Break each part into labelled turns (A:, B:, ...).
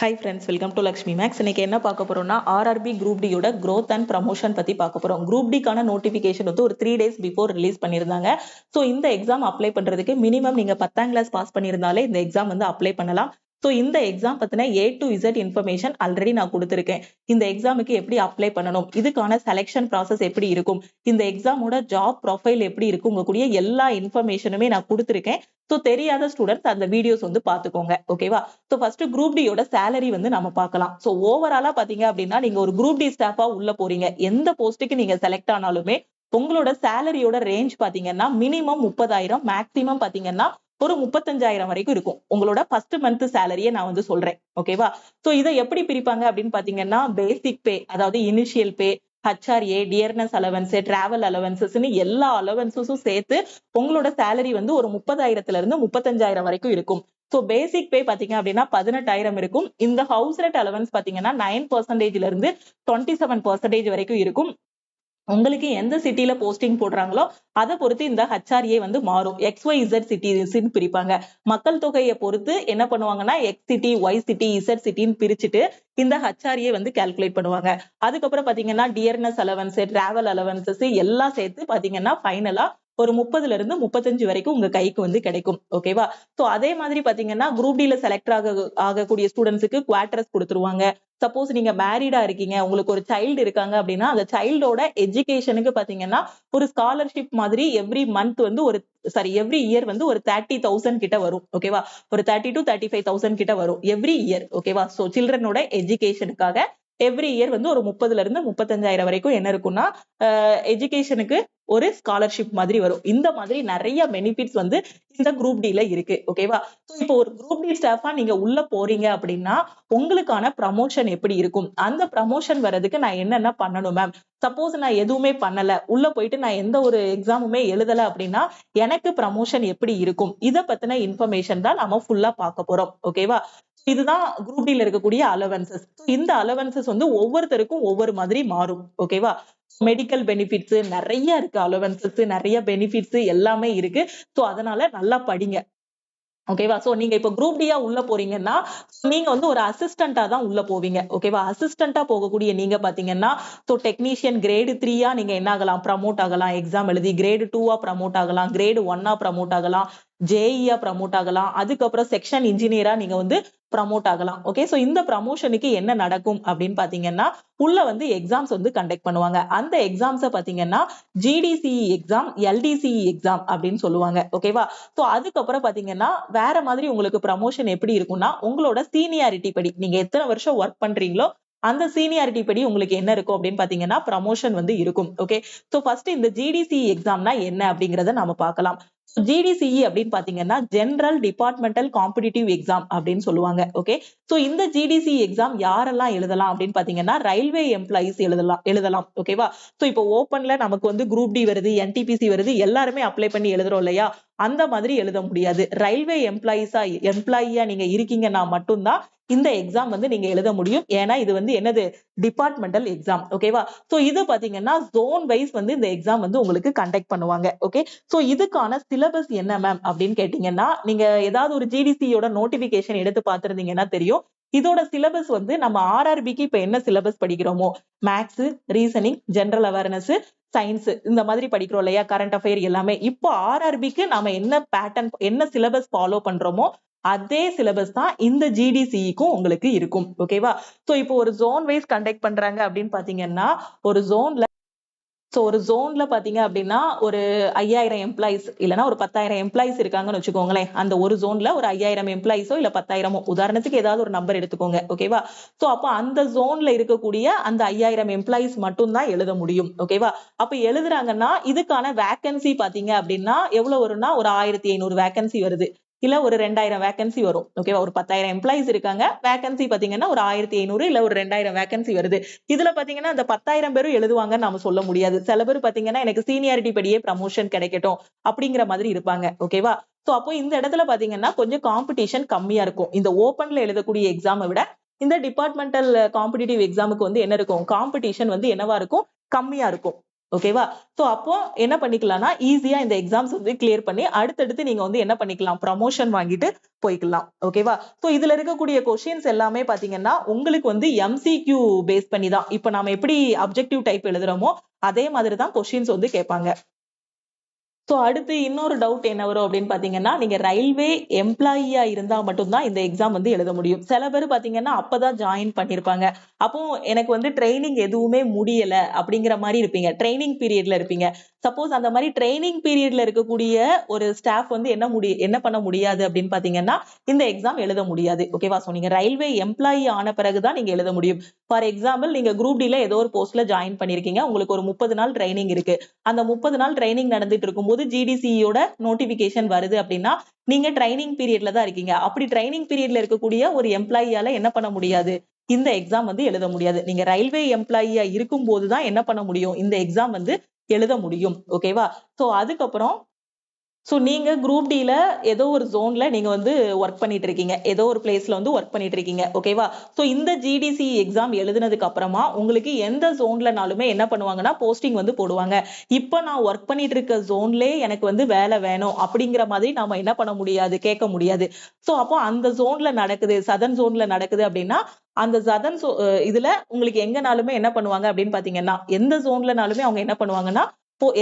A: Hi friends, welcome to Lakshmi maths. இன்னைக்கு என்ன பார்க்க போறோம்னா ஆர்ஆர்பி குரூப் டியோட growth அண்ட் ப்ரமோஷன் பத்தி பார்க்க போறோம். குரூப் டிக்கான நோட்டிபிகேஷன் வந்து ஒரு 3 days பிஃபோர் ரிலீஸ் பண்ணியிருந்தாங்க. ஸோ இந்த எக்ஸாம் அப்ளை பண்றதுக்கு மினிமம் நீங்க 10ஆம் கிளாஸ் பாஸ் பண்ணியிருந்தாலே இந்த எக்ஸாம் வந்து அப்ளை பண்ணலாம். ஸோ இந்த எக்ஸாம் பத்தின A to Z information already நான் கொடுத்துருக்கேன். இந்த எக்ஸாமுக்கு எப்படி அப்ளை பண்ணணும், இதுக்கான செலெக்ஷன் ப்ராசஸ் எப்படி இருக்கும், இந்த எக்ஸாமோட ஜாப் ப்ரொஃபைல் எப்படி இருக்கும், உங்களுடைய எல்லா இன்ஃபர்மேஷனுமே நான் கொடுத்துருக்கேன். ஸோ தெரியாத ஸ்டூடெண்ட்ஸ் அந்த வீடியோஸ் வந்து பார்த்துக்கோங்க. ஓகேவா? ஸோ ஃபர்ஸ்ட் குரூப் டியோட சேலரி வந்து நம்ம பார்க்கலாம். ஸோ ஓவராலா பாத்தீங்க அப்படின்னா நீங்க ஒரு குரூப் டி ஸ்டாஃபா உள்ள போறீங்க, எந்த போஸ்ட்டுக்கு நீங்க செலக்ட் ஆனாலுமே உங்களோட சேலரியோட ரேஞ்ச் பாத்தீங்கன்னா மினிமம் 30,000, மேக்ஸிமம் பாத்தீங்கன்னா ஒரு 35,000 வரைக்கும் இருக்கும். உங்களோட ஃபர்ஸ்ட் மந்த் சேலரியை நான் வந்து சொல்றேன். ஓகேவா? ஸோ இதை எப்படி பிரிப்பாங்க அப்படின்னு பாத்தீங்கன்னா பேசிக் பே, அதாவது initial pay, HRA, dearness allowance, travel அலவன்சஸ்ன்னு எல்லா அலவன்சஸும் சேர்த்து உங்களோட சேலரி வந்து ஒரு 30,000ல இருந்து 35,000 வரைக்கும் இருக்கும். ஸோ பேசிக் பே பாத்தீங்க அப்படின்னா 18,000 இருக்கும். இந்த ஹவுஸ் ரெண்ட் அலவன்ஸ் பாத்தீங்கன்னா 9% இருந்து 27% வரைக்கும் இருக்கும். உங்களுக்கு எந்த சிட்டில போஸ்டிங் போடுறாங்களோ அதை பொறுத்து இந்த HRA வந்து மாறும். XYZ சிட்டிஸ்ன்னு பிரிப்பாங்க. மக்கள் தொகையை பொறுத்து என்ன பண்ணுவாங்கன்னா X city, Y city, Z சிட்டின்னு பிரிச்சுட்டு இந்த HRA வந்து கால்குலேட் பண்ணுவாங்க. அதுக்கப்புறம் பாத்தீங்கன்னா டியர்னஸ் அலவன்ஸ், டிராவல் அலவன்சஸ் எல்லாம் சேர்த்து பாத்தீங்கன்னா ஃபைனலா ஒரு 30ல இருந்து 35 வரைக்கும் உங்க கைக்கு வந்து கிடைக்கும். ஓகேவா? சோ அதே மாதிரி பாத்தீங்கன்னா குரூப் டில செலக்ட் ஆகக்கூடிய ஸ்டூடெண்ட்ஸுக்கு குவார்டர்ஸ் கொடுத்துருவாங்க. சப்போஸ் நீங்க மேரிடா இருக்கீங்க, உங்களுக்கு ஒரு சைல்டு இருக்காங்க அப்படின்னா அந்த சைல்டோட எஜுகேஷனுக்கு பாத்தீங்கன்னா ஒரு ஸ்காலர்ஷிப் மாதிரி எவ்ரி இயர் வந்து ஒரு 30,000 கிட்ட வரும். ஓகேவா? ஒரு 30 to 35,000 கிட்ட வரும் எவ்ரி இயர். ஓகேவா? சோ சில்ட்ரனோட எஜுகேஷனுக்காக எவ்ரி இயர் வந்து ஒரு 30ல இருந்து 35,000 வரைக்கும் என்ன இருக்கும்னா எஜுகேஷனுக்கு ஒரு ஸ்காலர்ஷிப் மாதிரி வரும். இந்த மாதிரி நிறைய பெனிஃபிட்ஸ் வந்து இந்த குரூப் டில இருக்கு. ஓகேவா? சோ இப்போ ஒரு குரூப் டி ஸ்டாஃபா நீங்க உள்ள போறீங்க அப்படின்னா உங்களுக்கான ப்ரமோஷன் எப்படி இருக்கும், அந்த ப்ரமோஷன் வர்றதுக்கு நான் என்னென்ன பண்ணணும் மேம், சப்போஸ் நான் எதுவுமே பண்ணல, உள்ள போயிட்டு நான் எந்த ஒரு எக்ஸாமுமே எழுதல அப்படின்னா எனக்கு ப்ரமோஷன் எப்படி இருக்கும், இதை பத்தின இன்ஃபர்மேஷன் தான் நம்ம ஃபுல்லா பார்க்க போறோம். ஓகேவா? இதுதான் குரூப் டில இருக்கக்கூடிய அலவன்சஸ். இந்த அலவன்சஸ் வந்து ஒவ்வொருத்தருக்கும் ஒவ்வொரு மாதிரி மாறும். ஓகேவா? மெடிக்கல் பெனிஃபிட்ஸ் நிறைய இருக்கு, அலவன்சஸ் நிறைய பெனிஃபிட்ஸ் எல்லாமே இருக்கு. சோ அதனால நல்லா படிங்க. ஓகேவா? சோ நீங்க இப்ப குரூப் டியா உள்ள போறீங்கன்னா நீங்க வந்து ஒரு அசிஸ்டண்டா தான் உள்ள போவீங்க. ஓகேவா? அசிஸ்டண்டா போகக்கூடிய நீங்க பாத்தீங்கன்னா சோ டெக்னீஷியன் கிரேடு 3 நீங்க என்ன ஆகலாம், ப்ரமோட் ஆகலாம். எக்ஸாம் எழுதி கிரேடு 2 ப்ரமோட் ஆகலாம், கிரேடு 1 ப்ரமோட் ஆகலாம், ஜேஇயா ப்ரமோட் ஆகலாம். அதுக்கப்புறம் செக்ஷன் இன்ஜினியரா நீங்க வந்து ப்ரமோட் ஆகலாம். ஓகே, சோ இந்த ப்ரமோஷனுக்கு என்ன நடக்கும் அப்படின்னு பாத்தீங்கன்னா உள்ள வந்து எக்ஸாம்ஸ் வந்து கண்டக்ட் பண்ணுவாங்க. அந்த எக்ஸாம்ஸ பாத்தீங்கன்னா GDCE எக்ஸாம், LDCE எக்ஸாம் அப்படின்னு சொல்லுவாங்க. ஓகேவா? சோ அதுக்கப்புறம் பாத்தீங்கன்னா வேற மாதிரி உங்களுக்கு ப்ரமோஷன் எப்படி இருக்கும்னா உங்களோட சீனியாரிட்டி படி நீங்க எத்தனை வருஷம் ஒர்க் பண்றீங்களோ அந்த சீனியாரிட்டி படி உங்களுக்கு என்ன இருக்கும் அப்படின்னு பாத்தீங்கன்னா ப்ரமோஷன் வந்து இருக்கும். ஓகே, சோ ஃபர்ஸ்ட் இந்த GDCE எக்ஸாம்னா என்ன அப்படிங்கறத நாம பார்க்கலாம். GDCE அப்படின்னு பாத்தீங்கன்னா ஜெனரல் டிபார்ட்மெண்டல் காம்படிட்டிவ் எக்ஸாம் அப்படின்னு சொல்லுவாங்க. ஓகே, சோ இந்த GDCE எக்ஸாம் யாரெல்லாம் எழுதலாம் அப்படின்னு பாத்தீங்கன்னா ரயில்வே எம்ப்ளாயிஸ் எழுதலாம். ஓகேவா? சோ இப்போ ஓபன்ல நமக்கு வந்து குரூப் டி வருது, NTPC வருது, எல்லாருமே அப்ளை பண்ணி எழுதுறோம் இல்லையா, அந்த மாதிரி எழுத முடியாது. ரயில்வே எம்ப்ளாயியா நீங்க இருக்கீங்கன்னா மட்டும்தான் இந்த எக்ஸாம் வந்து நீங்க எழுத முடியும். ஏன்னா இது வந்து என்னது, டிபார்ட்மெண்டல் எக்ஸாம். ஓகேவா? சோ இது பாத்தீங்கன்னா ஜோன் வைஸ் வந்து இந்த எக்ஸாம் வந்து உங்களுக்கு கண்டக்ட் பண்ணுவாங்க. ஓகே, சோ இதுக்கான சிலபஸ் என்ன மேம் அப்படின்னு கேட்டீங்கன்னா நீங்க ஏதாவது ஒரு GDCயோட நோட்டிபிகேஷன் எடுத்து பார்த்திருந்தீங்கன்னா தெரியும். இதோட சிலபஸ் வந்து நம்ம RRBக்கு இப்ப என்ன சிலபஸ் படிக்கிறோமோ maths, reasoning, general awareness, science இந்த மாதிரி படிக்கிறோம் இல்லையா, கரண்ட் அஃபேர் எல்லாமே. இப்போ RRBக்கு நாம என்ன பேட்டர்ன், என்ன சிலபஸ் ஃபாலோ பண்றோமோ அதே சிலபஸ் தான் இந்த GDCக்கும் உங்களுக்கு இருக்கும். ஓகேவா? சோ இப்போ ஒரு ஜோன் வைஸ் கண்டக்ட் பண்றாங்க அப்படின்னு பாத்தீங்கன்னா ஒரு ஜோன்ல பாத்தீங்க அப்படின்னா ஒரு 5,000 எம்ப்ளாயிஸ் இல்லைன்னா ஒரு 10,000 எம்ப்ளாயிஸ் இருக்காங்கன்னு வச்சுக்கோங்களேன். அந்த ஒரு ஜோன்ல ஒரு 5,000 எம்ப்ளாயிஸோ இல்ல 10,000 உதாரணத்துக்கு ஏதாவது ஒரு நம்பர் எடுத்துக்கோங்க. ஓகேவா? சோ அப்ப அந்த ஜோன்ல இருக்கக்கூடிய அந்த 5,000 எம்ப்ளாயிஸ் மட்டும் தான் எழுத முடியும். ஓகேவா? அப்ப எழுதுறாங்கன்னா இதுக்கான வேகன்சி பாத்தீங்க அப்படின்னா எவ்வளவு வரும்னா ஒரு 1,500 வேகன்சி வருது, இல்ல ஒரு 2,000 வேகன்சி வரும். ஓகேவா? ஒரு 10,000 எம்ப்ளாயிஸ் இருக்காங்க, வேகன்சி பாத்தீங்கன்னா ஒரு 1,500 இல்ல ஒரு 2,000 வேகன்சி வருது. இதுல பாத்தீங்கன்னா அந்த 10,000 பேரும் எழுதுவாங்கன்னு நாம சொல்ல முடியாது. சில பேர் பாத்தீங்கன்னா எனக்கு சீனியாரிட்டி படியே ப்ரமோஷன் கிடைக்கட்டும் அப்படிங்கிற மாதிரி இருப்பாங்க. ஓகேவா? சோ அப்போ இந்த இடத்துல பாத்தீங்கன்னா கொஞ்சம் காம்படிஷன் கம்மியா இருக்கும். இந்த ஓபன்ல எழுதக்கூடிய எக்ஸாமை விட இந்த டிபார்ட்மெண்டல் காம்படிட்டிவ் எக்ஸாமுக்கு வந்து என்ன இருக்கும், காம்படிஷன் வந்து என்னவா இருக்கும், கம்மியா இருக்கும். ஓகேவா? சோ அப்போ என்ன பண்ணிக்கலாம்னா ஈஸியா இந்த எக்ஸாம்ஸ் வந்து கிளியர் பண்ணி அடுத்தடுத்து நீங்க வந்து என்ன பண்ணிக்கலாம், ப்ரமோஷன் வாங்கிட்டு போய்க்கலாம். ஓகேவா? சோ இதுல இருக்கக்கூடிய கொஸ்டின்ஸ் எல்லாமே பாத்தீங்கன்னா உங்களுக்கு வந்து எம்சிக்யூ பேஸ் பண்ணி தான். இப்ப நாம எப்படி அப்ஜெக்டிவ் டைப் எழுதுறோமோ அதே மாதிரி தான் கொஸ்டின்ஸ் வந்து கேட்பாங்க. சோ அடுத்து இன்னொரு டவுட் என்ன வரும் அப்படின்னு பாத்தீங்கன்னா, நீங்க ரயில்வே எம்ப்ளாயியா இருந்தா மட்டும்தான் இந்த எக்ஸாம் வந்து எழுத முடியும். சில பேர் பாத்தீங்கன்னா அப்பதான் ஜாயின் பண்ணிருப்பாங்க. அப்போ எனக்கு வந்து ட்ரைனிங் எதுவுமே முடியல அப்படிங்கிற மாதிரி இருப்பீங்க. ட்ரைனிங் பீரியட்ல இருப்பீங்க. சப்போஸ் அந்த மாதிரி ட்ரைனிங் பீரியட்ல இருக்கக்கூடிய ஒரு ஸ்டாஃப் வந்து என்ன பண்ண முடியாது அப்படின்னு பாத்தீங்கன்னா, இந்த எக்ஸாம் எழுத முடியாது. ஓகேவா? சோ நீங்க ரயில்வே எம்ப்ளாயி ஆன பிறகுதான் நீங்க எழுத முடியும். ஃபார் எக்ஸாம்பிள் நீங்க குரூப் டில ஏதோ ஒரு போஸ்ட்ல ஜாயின் பண்ணிருக்கீங்க. உங்களுக்கு ஒரு 30 நாள் ட்ரைனிங் இருக்கு. அந்த 30 நாள் ட்ரைனிங் நடந்துட்டு இருக்கும்போது ஜிடிசியோட நோட்டிபிகேஷன் வருது அப்படின்னா நீங்க ட்ரைனிங் பீரியட்ல தான் இருக்கீங்க. அப்படி ட்ரைனிங் பீரியட்ல இருக்கக்கூடிய ஒரு எம்ப்ளாயியால என்ன பண்ண முடியாது, இந்த எக்ஸாம் வந்து எழுத முடியாது. நீங்க ரயில்வே எம்ப்ளாயியா இருக்கும் போதுதான் என்ன பண்ண முடியும், இந்த எக்ஸாம் வந்து எழுத முடியும். ஓகேவா? சோ அதுக்கப்புறம் நீங்க குரூப் டில ஏதோ ஒரு ஜோன்ல நீங்க வந்து ஒர்க் பண்ணிட்டு இருக்கீங்க. ஏதோ ஒரு பிளேஸ்ல வந்து ஒர்க் பண்ணிட்டு இருக்கீங்க. ஓகேவா? இந்த ஜிடிசி எக்ஸாம் எழுதுனதுக்கு அப்புறமா உங்களுக்கு எந்த ஜோன்லனாலுமே என்ன பண்ணுவாங்கன்னா போஸ்டிங் வந்து போடுவாங்க. இப்ப நான் ஒர்க் பண்ணிட்டு இருக்க ஜோன்லயே எனக்கு வந்து வேலை வேணும் அப்படிங்கிற மாதிரி நாம என்ன பண்ண முடியாது, கேட்க முடியாது. அப்போ அந்த ஜோன்ல நடக்குது, சதர்ன் ஜோன்ல நடக்குது அப்படின்னா அந்த சதர்ன் இதுல உங்களுக்கு எங்கனாலுமே என்ன பண்ணுவாங்க அப்படின்னு பாத்தீங்கன்னா, எந்த ஜோன்லனாலுமே அவங்க என்ன பண்ணுவாங்கன்னா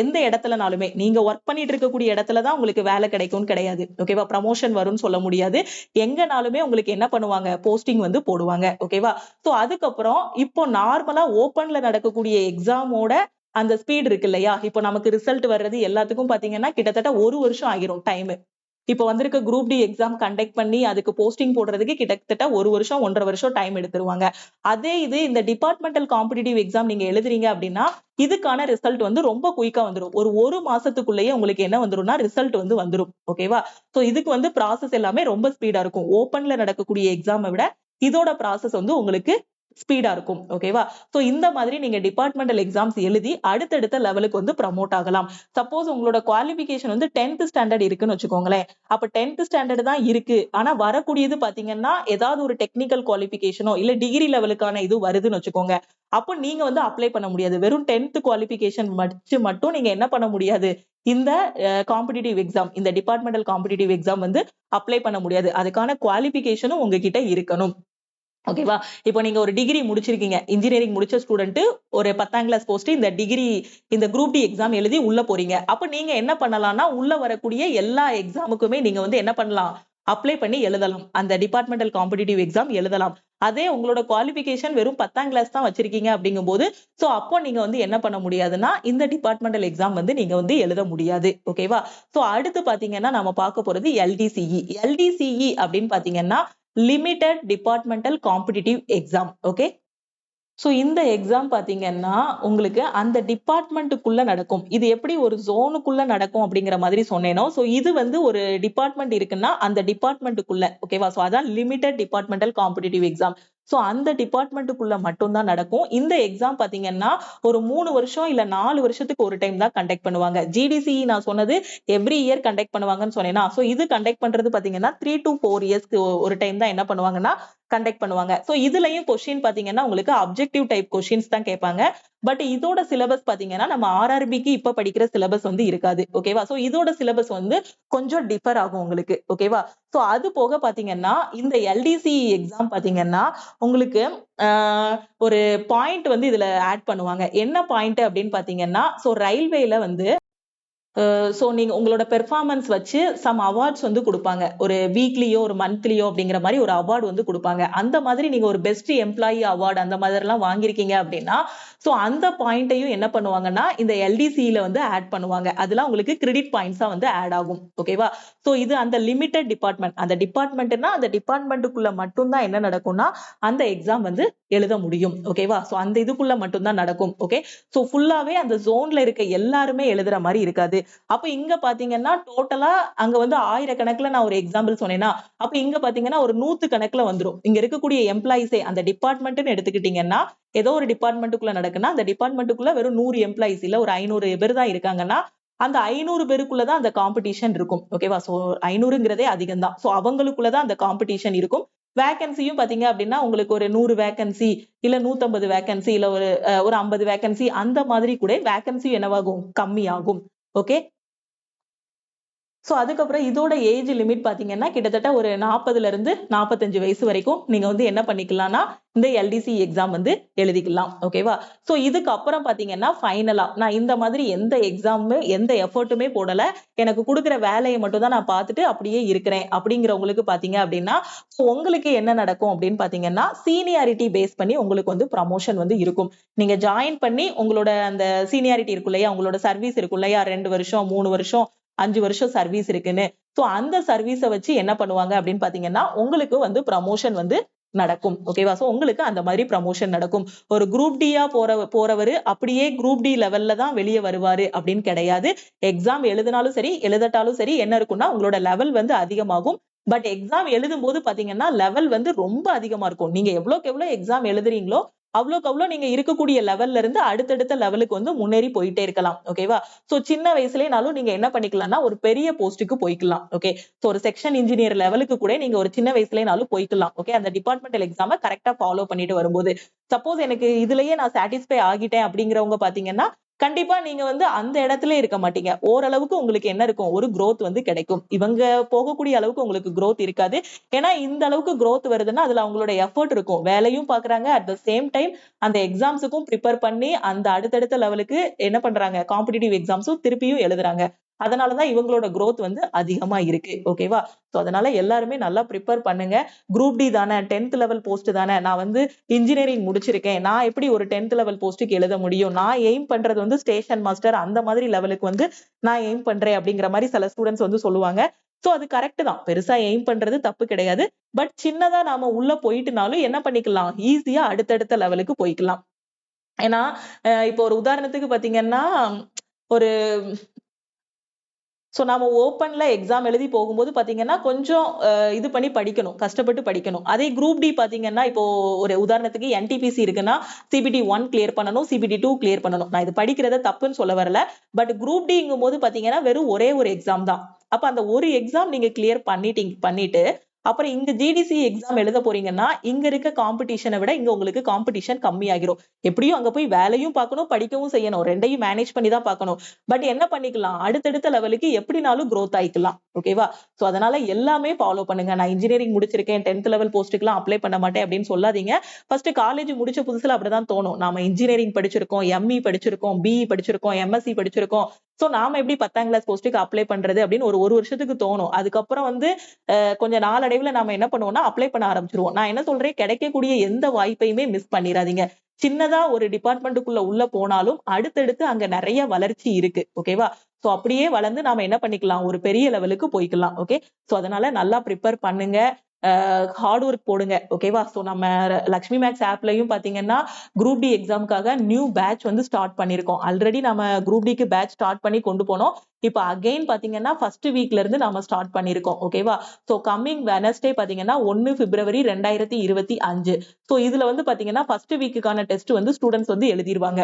A: எந்த இடத்துலனாலுமே நீங்க ஒர்க் பண்ணிட்டு இருக்கக்கூடிய இடத்துலதான் உங்களுக்கு வேலை கிடைக்கும்னு கிடையாது. ஓகேவா? ப்ரமோஷன் வரும்னு சொல்ல முடியாது. எங்கனாலுமே உங்களுக்கு என்ன பண்ணுவாங்க, போஸ்டிங் வந்து போடுவாங்க. ஓகேவா? அதுக்கப்புறம் இப்போ நார்மலா ஓபன்ல நடக்கக்கூடிய எக்ஸாமோட அந்த ஸ்பீட் இருக்கு இல்லையா? இப்போ நமக்கு ரிசல்ட் வர்றது எல்லாத்துக்கும் பாத்தீங்கன்னா கிட்டத்தட்ட 1 வருஷம் ஆகிரும் டைம். இப்ப வந்திருக்க குரூப் டி எக்ஸாம் கண்டக்ட் பண்ணி அதுக்கு போஸ்டிங் போடுறதுக்கு கிட்டத்தட்ட 1 வருஷம் 1.5 வருஷம் டைம் எடுத்துருவாங்க. அதே இது இந்த டிபார்ட்மெண்டல் காம்படிட்டிவ் எக்ஸாம் நீங்க எழுதுறீங்க அப்படின்னா இதுக்கான ரிசல்ட் வந்து ரொம்ப குயிக்கா வந்துரும். ஒரு மாசத்துக்குள்ளேயே உங்களுக்கு என்ன வந்துரும்னா ரிசல்ட் வந்து வந்துரும். ஓகேவா? இதுக்கு வந்து ப்ராசஸ் எல்லாமே ரொம்ப ஸ்பீடா இருக்கும். ஓபன்ல நடக்கக்கூடிய எக்ஸாமை விட இதோட ப்ராசஸ் வந்து உங்களுக்கு ஸ்பீடா இருக்கும். ஓகேவா? இந்த மாதிரி நீங்க டிபார்ட்மெண்டல் எக்ஸாம்ஸ் எழுதி அடுத்தடுத்த லெவலுக்கு வந்து ப்ரமோட் ஆகலாம். சப்போஸ் உங்களோட குவாலிஃபிகேஷன் வந்து 10th ஸ்டாண்டர்ட் இருக்குன்னு வச்சுக்கோங்களேன். அப்ப 10th ஸ்டாண்டர்ட் தான் இருக்கு. ஆனா வரக்கூடியது பாத்தீங்கன்னா ஏதாவது ஒரு டெக்னிக்கல் குவாலிஃபிகேஷனோ இல்ல டிகிரி லெவலுக்கான இது வருதுன்னு வச்சுக்கோங்க. அப்போ நீங்க வந்து அப்ளை பண்ண முடியாது. வெறும் 10th குவாலிஃபிகேஷன் வச்சு மட்டும் நீங்க என்ன பண்ண முடியாது, இந்த காம்படிட்டிவ் எக்ஸாம், இந்த டிபார்ட்மெண்டல் காம்படிட்டிவ் எக்ஸாம் வந்து அப்ளை பண்ண முடியாது. அதுக்கான குவாலிஃபிகேஷனும் உங்ககிட்ட இருக்கணும். ஓகேவா? இப்போ நீங்க ஒரு டிகிரி முடிச்சிருக்கீங்க. இன்ஜினியரிங் முடிச்ச ஸ்டூடெண்ட் ஒரு 10ஆம் கிளாஸ் போஸ்ட் இந்த டிகிரி இந்த குரூப் டி எக்ஸாம் எழுதி உள்ள போறீங்க. அப்ப நீங்க என்ன பண்ணலாம்னா உள்ள வரக்கூடிய எல்லா எக்ஸாமுக்குமே நீங்க வந்து என்ன பண்ணலாம், அப்ளை பண்ணி எழுதலாம். அந்த டிபார்ட்மெண்டல் காம்படிட்டிவ் எக்ஸாம் எழுதலாம். அதே உங்களோட குவாலிஃபிகேஷன் வெறும் 10ஆம் கிளாஸ் தான் வச்சிருக்கீங்க அப்படிங்கும்போது அப்போ நீங்க வந்து என்ன பண்ண முடியாதுன்னா இந்த டிபார்ட்மெண்டல் எக்ஸாம் வந்து நீங்க வந்து எழுத முடியாது. ஓகேவா? அடுத்து பாத்தீங்கன்னா நாம பார்க்க போறது எல்டிசிஇ. எல்டிசிஇ அப்படின்னு பாத்தீங்கன்னா limited departmental competitive exam. Okay. இந்த எக்ஸாம் பாத்தீங்கன்னா உங்களுக்கு அந்த டிபார்ட்மெண்ட்டுக்குள்ள நடக்கும். இது எப்படி ஒரு ஜோனுக்குள்ள நடக்கும் அப்படிங்கிற மாதிரி சொன்னேனோ, இது வந்து ஒரு டிபார்ட்மெண்ட் இருக்குன்னா அந்த டிபார்ட்மெண்ட்டுக்குள்ள. ஓகேவா? அதான் லிமிடெட் டிபார்ட்மெண்டல் காம்படிட்டிவ் எக்ஸாம். அந்த டிபார்ட்மெண்ட்டுக்குள்ள மட்டும் தான் நடக்கும். இந்த எக்ஸாம் பாத்தீங்கன்னா ஒரு 3 வருஷம் இல்ல 4 வருஷத்துக்கு ஒரு டைம் தான் கண்டக்ட் பண்ணுவாங்க. ஜிடிசிஇ நான் சொன்னது எவ்ரி இயர் கண்டக்ட் பண்ணுவாங்கன்னு சொன்னேனா, இது கண்டக்ட் பண்றது பாத்தீங்கன்னா 3 to 4 இயர்ஸ்க்கு ஒரு டைம் தான் என்ன பண்ணுவாங்கன்னா கண்டக்ட் பண்ணுவாங்க. இதுலயும் கொஸ்டின் பாத்தீங்கன்னா உங்களுக்கு அப்ஜெக்டிவ் டைப் கொஸ்டின்ஸ் தான் கேட்பாங்க. பட் இதோட சிலபஸ் பாத்தீங்கன்னா நம்ம ஆர்ஆர்பிக்கு இப்ப படிக்கிற சிலபஸ் வந்து இருக்காது. ஓகேவா? இதோட சிலபஸ் வந்து கொஞ்சம் டிஃபர் ஆகும் உங்களுக்கு. ஓகேவா? அது போக பாத்தீங்கன்னா இந்த எல்டிசி எக்ஸாம் பாத்தீங்கன்னா உங்களுக்கு ஒரு பாயிண்ட் வந்து இதுல ஆட் பண்ணுவாங்க. என்ன பாயிண்ட் அப்படின்னு பாத்தீங்கன்னா ரயில்வேல வந்து நீங்க உங்களோட பெர்ஃபார்மன்ஸ் வச்சு சம் அவார்ட்ஸ் வந்து குடுப்பாங்க. ஒரு வீக்லியோ ஒரு மந்த்லியோ அப்படிங்கிற மாதிரி ஒரு அவார்டு வந்து குடுப்பாங்க. அந்த மாதிரி நீங்க ஒரு பெஸ்ட் எம்ப்ளாயி அவார்டு அந்த மாதிரிலாம் வாங்கியிருக்கீங்க அப்படின்னா அந்த பாயிண்ட்டையும் என்ன பண்ணுவாங்கன்னா இந்த எல்டிசில வந்து ஆட் பண்ணுவாங்க. அதெல்லாம் உங்களுக்கு கிரெடிட் பாயிண்ட்ஸா வந்து ஆட் ஆகும். ஓகேவா? இது அந்த லிமிடெட் டிபார்ட்மெண்ட். அந்த டிபார்ட்மெண்ட்னா அந்த டிபார்ட்மெண்ட்டுக்குள்ள மட்டும் தான் என்ன நடக்கும்னா அந்த எக்ஸாம் வந்து எழுத முடியும். ஓகேவா? அந்த இதுக்குள்ள மட்டும் தான் நடக்கும். ஓகே. ஃபுல்லாவே அந்த ஜோன்ல இருக்க எல்லாருமே எழுதுற மாதிரி இருக்காது. அப்ப இங்க பாத்தீங்கன்னா டோட்டலா அங்க வந்து 1000 கணக்குல நான் ஒரு எக்ஸாம்பிள் சொன்னேன்னா, அப்ப இங்க பாத்தீங்கன்னா ஒரு 100 கணக்குல வந்துரும். இங்க இருக்கக்கூடிய எம்ப்ளாயிஸே அந்த டிபார்ட்மெண்ட்னு எடுத்துக்கிட்டீங்கன்னா, ஏதோ ஒரு டிபார்ட்மெண்ட்டுக்குள்ள நடக்குன்னா, அந்த டிபார்ட்மெண்ட்டுக்குள்ள வெறும் 100 எம்ப்ளாயிஸ் இல்ல ஒரு 500 பேர் தான் இருக்காங்கன்னா, அந்த 500 பேருக்குள்ள தான் அந்த காம்படிஷன் இருக்கும். ஓகேவா? 500ங்கிறதே அதிகம் தான். அவங்களுக்குள்ள தான் அந்த காம்படிஷன் இருக்கும். வேகன்சியும் பாத்தீங்க அப்படின்னா உங்களுக்கு ஒரு 100 வேகன்சி இல்ல 150 வேகன்சி இல்ல ஒரு 50 வேகன்சி அந்த மாதிரி கூட வேகன்சி என்னவாகும் கம்மியாகும். ஓகே. சோ அதுக்கப்புறம் இதோட ஏஜ் லிமிட் பாத்தீங்கன்னா கிட்டத்தட்ட ஒரு 40ல இருந்து 45 வயசு வரைக்கும் நீங்க வந்து என்ன பண்ணிக்கலாம்னா இந்த எல்டிசி எக்ஸாம் வந்து எழுதிக்கலாம். ஓகேவா. சோ இதுக்கு அப்புறம் பாத்தீங்கன்னா ஃபைனலா நான் இந்த மாதிரி எந்த எக்ஸாமுமே எந்த எஃபர்ட்டுமே போடல, எனக்கு கொடுக்குற வேலையை மட்டும் தான் நான் பார்த்துட்டு அப்படியே இருக்கிறேன் அப்படிங்கிறவங்களுக்கு பாத்தீங்க அப்படின்னா உங்களுக்கு என்ன நடக்கும் அப்படின்னு பாத்தீங்கன்னா சீனியாரிட்டி பேஸ் பண்ணி உங்களுக்கு வந்து ப்ரமோஷன் வந்து இருக்கும். நீங்க ஜாயின் பண்ணி உங்களோட அந்த சீனியாரிட்டி இருக்கும் இல்லையா, உங்களோட சர்வீஸ் இருக்கும் இல்லையா, 2 வருஷம் 3 வருஷம் 5 வருஷம் சர்வீஸ் இருக்குன்னு. சோ அந்த சர்வீஸ வச்சு என்ன பண்ணுவாங்க அப்படின்னு பாத்தீங்கன்னா உங்களுக்கு வந்து ப்ரமோஷன் வந்து நடக்கும். ஓகேவா. சோ உங்களுக்கு அந்த மாதிரி ப்ரமோஷன் நடக்கும். ஒரு குரூப் டியா போறவரு அப்படியே குரூப் டி லெவல்ல தான் வெளியே வருவாரு அப்படின்னு கிடையாது. எக்ஸாம் எழுதினாலும் சரி எழுதட்டாலும் சரி என்ன இருக்கும்னா உங்களோட லெவல் வந்து அதிகமாகும். பட் எக்ஸாம் எழுதும் போது பாத்தீங்கன்னா லெவல் வந்து ரொம்ப அதிகமா இருக்கும். நீங்க எவ்வளவுக்கு எவ்வளவு எக்ஸாம் எழுதுறீங்களோ அவ்வளவுக்கு அவ்வளவு நீங்க இருக்கக்கூடிய லெவல்ல இருந்து அடுத்தடுத்த லெவலுக்கு வந்து முன்னேறி போயிட்டே இருக்கலாம். ஓகேவா. சோ சின்ன வயசுலனாலும் நீங்க என்ன பண்ணிக்கலாம்னா ஒரு பெரிய போஸ்டுக்கு போய்க்கலாம். ஓகே. சோ ஒரு செக்ஷன் இன்ஜினியர் லெவலுக்கு கூட நீங்க ஒரு சின்ன வயசுலனாலும் போய்க்கலாம். ஓகே. அந்த டிபார்ட்மெண்டல் எக்ஸாம கரெக்டா ஃபாலோ பண்ணிட்டு வரும்போது சப்போஸ் எனக்கு இதுலயே நான் சாட்டிஸ்ஃபை ஆகிட்டேன் அப்படிங்கிறவங்க பாத்தீங்கன்னா கண்டிப்பா நீங்க வந்து அந்த இடத்துல இருக்க மாட்டீங்க. ஓரளவுக்கு உங்களுக்கு என்ன இருக்கும் ஒரு growth வந்து கிடைக்கும். இவங்க போகக்கூடிய அளவுக்கு உங்களுக்கு growth இருக்காது. ஏன்னா இந்த அளவுக்கு growth வருதுன்னா அதுல அவங்களோட எஃபர்ட் இருக்கும். வேலையும் பாக்குறாங்க, அட் த சேம் டைம் அந்த எக்ஸாம்ஸுக்கும் ப்ரிப்பேர் பண்ணி அந்த அடுத்தடுத்த லெவலுக்கு என்ன பண்றாங்க காம்படிட்டிவ் எக்ஸாம்ஸும் திருப்பியும் எழுதுறாங்க. அதனாலதான் இவங்களோட growth வந்து அதிகமா இருக்கு. ஓகேவா. சோ அதனால எல்லாருமே நல்லா ப்ரிப்பேர் பண்ணுங்க. குரூப் டி தானே, 10th லெவல் போஸ்ட் தானே, நான் வந்து இன்ஜினியரிங் முடிச்சிருக்கேன், நான் எப்படி ஒரு 10th லெவல் போஸ்ட்டுக்கு எழுத முடியும், நான் எய்ம் பண்றது வந்து ஸ்டேஷன் மாஸ்டர் அந்த மாதிரி லெவலுக்கு வந்து நான் எய்ம் பண்றேன் அப்படிங்கிற மாதிரி சில ஸ்டூடெண்ட்ஸ் வந்து சொல்லுவாங்க. சோ அது கரெக்ட் தான், பெருசா எய்ம் பண்றது தப்பு கிடையாது. பட் சின்னதா நாம உள்ள போயிட்டுனாலும் என்ன பண்ணிக்கலாம், ஈஸியா அடுத்தடுத்த லெவலுக்கு போய்க்கலாம். ஏன்னா இப்போ ஒரு உதாரணத்துக்கு பாத்தீங்கன்னா ஒரு சோ நாம ஓப்பன்ல எக்ஸாம் எழுதி போகும்போது பாத்தீங்கன்னா கொஞ்சம் இது பண்ணி படிக்கணும், கஷ்டப்பட்டு படிக்கணும். அதே குரூப் டி பாத்தீங்கன்னா இப்போ ஒரு உதாரணத்துக்கு என்டிபிசி இருக்குன்னா சிபிடி 1 கிளியர் பண்ணணும், சிபிடி 2 கிளியர் பண்ணணும். நான் இது படிக்கிறத தப்புன்னு சொல்ல வரல. பட் குரூப் டிங்கும் போது பாத்தீங்கன்னா வெறும் ஒரே ஒரு எக்ஸாம் தான். அப்ப அந்த ஒரு எக்ஸாம் நீங்க கிளியர் பண்ணிட்டு அப்புறம் இங்க ஜிடிசி எக்ஸாம் எழுத போறீங்கன்னா இங்க இருக்க காம்படிஷனை விட இங்க உங்களுக்கு காம்படிஷன் கம்மியாகிரும். எப்படியும் அங்க போய் வேலையும் பார்க்கணும், படிக்கவும் செய்யணும், ரெண்டையும் மேனேஜ் பண்ணி தான் பார்க்கணும். பட் என்ன பண்ணிக்கலாம், அடுத்தடுத்த லெவலுக்கு எப்படினாலும் growth ஆயிக்கலாம். ஓகேவா. சோ அதனால எல்லாமே ஃபாலோ பண்ணுங்க. நான் இன்ஜினியரிங் முடிச்சிருக்கேன், 10th லெவல் போஸ்ட்டுக்குலாம் அப்ளை பண்ண மாட்டேன் அப்படின்னு சொல்லாதீங்க. ஃபர்ஸ்ட் காலேஜ் முடிச்ச புதுசுல அப்படிதான் தோணும். நாம இன்ஜினியரிங் படிச்சிருக்கோம், எம்இ படிச்சிருக்கோம், பிஇ படிச்சிருக்கோம், எம்எஸ்சி படிச்சிருக்கோம். சோ நாம எப்படி 10ஆம் கிளாஸ் போஸ்ட்டுக்கு அப்ளை பண்றது அப்படின்னு ஒரு வருஷத்துக்கு தோணும். அதுக்கப்புறம் வந்து கொஞ்சம் நாளடைவுல நாம என்ன பண்ணுவோம்னா அப்ளை பண்ண ஆரம்பிச்சிருவோம். நான் என்ன சொல்றேன், கிடைக்கக்கூடிய எந்த வாய்ப்பையுமே மிஸ் பண்ணிராதீங்க. சின்னதா ஒரு டிபார்ட்மெண்ட்டுக்குள்ள உள்ள போனாலும் அடுத்தடுத்து அங்க நிறைய வளர்ச்சி இருக்கு. ஓகேவா. சோ அப்படியே வளர்ந்து நாம என்ன பண்ணிக்கலாம், ஒரு பெரிய லெவலுக்கு போய்க்கலாம். ஓகே. சோ அதனால நல்லா ப்ரிப்பேர் பண்ணுங்க, ஹார்ட் ஒர்க் போடுங்க. ஓகேவா. சோ நம்ம லக்ஷ்மி மேக்ஸ் ஆப்லயும் பாத்தீங்கன்னா குரூப் டி எக்ஸாமுக்காக நியூ பேட்ச் வந்து ஸ்டார்ட் பண்ணிருக்கோம். ஆல்ரெடி நம்ம குரூப் டிக்கு பேட்ச் ஸ்டார்ட் பண்ணி கொண்டு போனோம். இப்ப அகைன் பாத்தீங்கன்னா ஃபர்ஸ்ட் வீக்ல இருந்து நாம ஸ்டார்ட் பண்ணிருக்கோம். ஓகேவா. சோ கம்மிங் வெனஸ்டே பாத்தீங்கன்னா 1 பிப்ரவரி 2025. சோ இதுல வந்து பாத்தீங்கன்னா ஃபர்ஸ்ட் வீக்குக்கான டெஸ்ட் வந்து ஸ்டூடெண்ட்ஸ் வந்து எழுதிருவாங்க.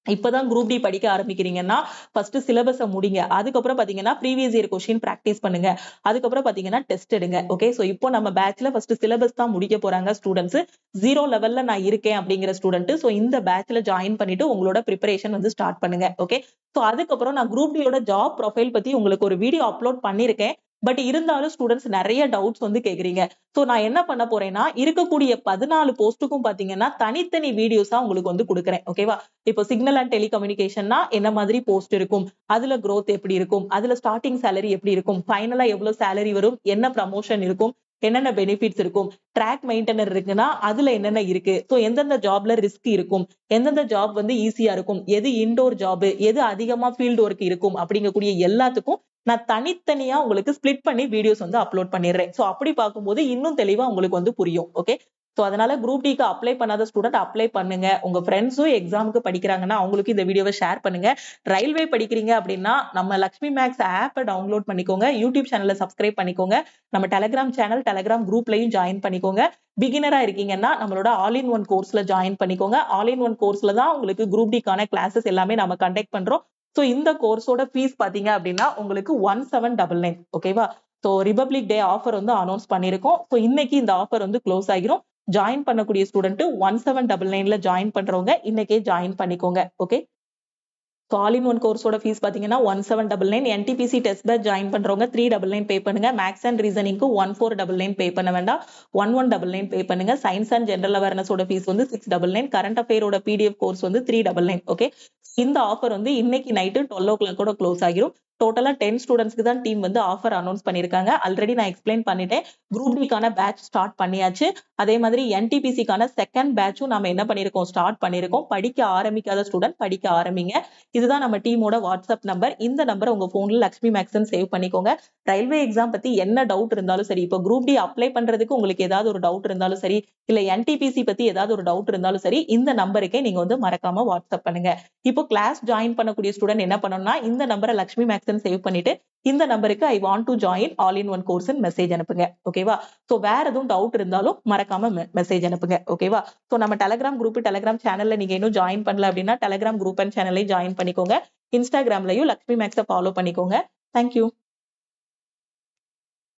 A: இப்பதான் குரூப் டி படிக்க ஆரம்பிக்கிறீங்கன்னா ஃபர்ஸ்ட் சிலபஸ முடிங்க. அதுக்கப்புறம் பாத்தீங்கன்னா ப்ரீவியஸ் இயர் கொஸ்டின் பிராக்டிஸ் பண்ணுங்க. அதுக்கப்புறம் பாத்தீங்கன்னா டெஸ்ட் எடுங்க. ஓகே. சோ இப்போ நம்ம பேட்ச்ல ஃபர்ஸ்ட் சிலபஸ் தான் முடிக்க போறாங்க ஸ்டூடெண்ட்ஸ். 0 லெவல்ல நான் இருக்கேன் அப்படிங்கிற ஸ்டூடெண்ட் சோ இந்த பேட்ச்ல ஜாயின் பண்ணிட்டு உங்களோட ப்ரிப்பரேஷன் வந்து ஸ்டார்ட் பண்ணுங்க. ஓகே. சோ அதுக்கப்புறம் நான் குரூப் டியோட ஜாப் ப்ரொஃபைல் பத்தி உங்களுக்கு ஒரு வீடியோ அப்லோட் பண்ணிருக்கேன். பட் இருந்தாலும் ஸ்டூடெண்ட்ஸ் நிறைய டவுட்ஸ் வந்து கேக்குறீங்க. சோ நான் என்ன பண்ண போறேன்னா இருக்கக்கூடிய 14 போஸ்ட்டுக்கும் பாத்தீங்கன்னா தனித்தனி வீடியோஸா உங்களுக்கு வந்து கொடுக்குறேன். ஓகேவா. இப்போ சிக்னல் அண்ட் டெலிகம்யூனிகேஷன்னா என்ன மாதிரி போஸ்ட் இருக்கும், அதுல growth எப்படி இருக்கும், அதுல ஸ்டார்டிங் salary எப்படி இருக்கும், ஃபைனலா எவ்வளவு salary வரும், என்ன ப்ரமோஷன் இருக்கும், என்னென்ன பெனிஃபிட்ஸ் இருக்கும், ட்ராக் மெயின்டெனர் இருக்குன்னா அதுல என்னென்ன இருக்கு, சோ எந்தெந்த ஜாப்ல ரிஸ்க் இருக்கும், எந்தெந்த ஜாப் வந்து ஈஸியா இருக்கும், எது இன்டோர் ஜாப், எது அதிகமா ஃபீல்ட் ஒர்க் இருக்கும் அப்படிங்கக்கூடிய எல்லாத்துக்கும் நான் தனித்தனியா உங்களுக்கு ஸ்பிளிட் பண்ணி வீடியோஸ் வந்து அப்லோட் பண்ணிடுறேன். சோ அப்படி பார்க்கும்போது இன்னும் தெளிவா உங்களுக்கு வந்து புரியும். ஓகே. சோ அதனால குரூப் டிக்கு அப்ளை பண்ணாத ஸ்டூடெண்ட் அப்ளை பண்ணுங்க. உங்க ஃப்ரெண்ட்ஸும் எக்ஸாமுக்கு படிக்கிறாங்கன்னா அவங்களுக்கு இந்த வீடியோவை ஷேர் பண்ணுங்க. ரயில்வே படிக்கிறீங்க அப்படின்னா நம்ம லக்ஷ்மி மேக்ஸ் ஆப்பை டவுன்லோட் பண்ணிக்கோங்க, யூடியூப் சேனலை சப்ஸ்கிரைப் பண்ணிக்கோங்க, நம்ம டெலிகிராம் சேனல் டெலிகிராம் குரூப்லயும் ஜாயின் பண்ணிக்கோங்க. பிகினரா இருக்கீங்கன்னா நம்மளோட ஆல் இன் ஒன் கோர்ஸ்ல ஜாயின் பண்ணிக்கோங்க. ஆல் இன் ஒன் கோர்ஸ்ல தான் உங்களுக்கு குரூப் டிக்கான கிளாஸஸ் எல்லாமே நம்ம கண்டக்ட் பண்றோம். சோ இந்த கோர்ஸோட ஃபீஸ் பாத்தீங்க அப்படின்னா உங்களுக்கு 1799. ஓகேவா. ஸோ ரிபப்ளிக் டே ஆஃபர் வந்து அனௌன்ஸ் பண்ணியிருக்கோம். ஸோ இன்னைக்கு இந்த ஆஃபர் வந்து க்ளோஸ் ஆகிரும். ஜாயின் பண்ணக்கூடிய ஸ்டூடெண்ட் 1799 ஜாயின் பண்றவங்க இன்னைக்கே ஜாயின் பண்ணிக்கோங்க. Okay. So all in one கோர்ஸோட ஃபீஸ் பார்த்தீங்கன்னா 1799. என்டிபிசி டெஸ்ட் பேட்ச் ஜாயின் பண்றவங்க 399 பே பண்ணுங்க. மேக்ஸ் அண்ட் ரீசனிங்க்கு 1499 பே பண்ண வேண்டாம், 1199 பே பண்ணுங்க. சயின்ஸ் அண்ட் ஜென்ரல் அவேர்னஸோட ஃபீஸ் வந்து 699. கரண்ட் அஃபேரோட பிடிஎஃப் கோர்ஸ் வந்து 399. ஓகே. இந்த ஆஃபர் வந்து இன்னைக்கு நைட்டு 12 o'clock க்ளோஸ் ஆகிரும். டோட்டலா 10 ஸ்டூடெண்ட்ஸ்க்கு தான் டீம் வந்து ஆஃபர் அனௌன்ஸ் பண்ணிருக்காங்க. ஆல்ரெடி நான் எக்ஸ்பிளைன் பண்ணிட்டேன். குரூப் டிக்கான பேட்ச் ஸ்டார்ட் பண்ணியாச்சு. அதே மாதிரி என்டிபிசிக்கான செகண்ட் பேட்சும் நாம என்ன பண்ணிருக்கோம், ஸ்டார்ட் பண்ணிருக்கோம். படிக்க ஆரம்பிக்காத ஸ்டூடெண்ட் படிக்க ஆரம்பிங்க. இதுதான் நம்ம டீமோட வாட்ஸ்அப் நம்பர். இந்த நம்பரை உங்க போன்ல லக்ஷ்மி மேக்ஸ்ன்னு சேவ் பண்ணிக்கோங்க. ரயில்வே எக்ஸாம் பத்தி என்ன டவுட் இருந்தாலும் சரி, இப்போ குரூப் டி அப்ளை பண்றதுக்கு உங்களுக்கு ஏதாவது ஒரு டவுட் இருந்தாலும் சரி, இல்ல என்டிபிசி பத்தி ஏதாவது ஒரு டவுட் இருந்தாலும் சரி, இந்த நம்பருக்கே நீங்க வந்து மறக்காம வாட்ஸ்அப் பண்ணுங்க. இப்போ கிளாஸ் ஜாயின் பண்ணக்கூடிய ஸ்டூடெண்ட் என்ன பண்ணணும்னா, இந்த நம்பரை லக்ஷ்மி மேக்ஸ்ன்னு சேவ் பண்ணிட்டு இந்த நம்பருக்கு I want to join all in one course message அனுப்புங்க. ஓகேவா. சோ வேற எதுவும் டவுட் இருந்தாலும் மறக்காம மெசேஜ் அனுப்புங்க. ஓகேவா. சோ நம்ம டெலிகிராம் குரூப், டெலிகிராம் சேனல்ல நீங்க இன்னும் ஜாயின் பண்ணல அப்படின்னா டெலிகிராம் குரூப் அண்ட் சேனலையும் ஜாயின் பண்ணிக்கோங்க. இன்ஸ்டாகிராம்லயும் லக்ஷ்மி மேக்ஸை ஃபாலோ பண்ணிக்கோங்க. தேங்க்யூ.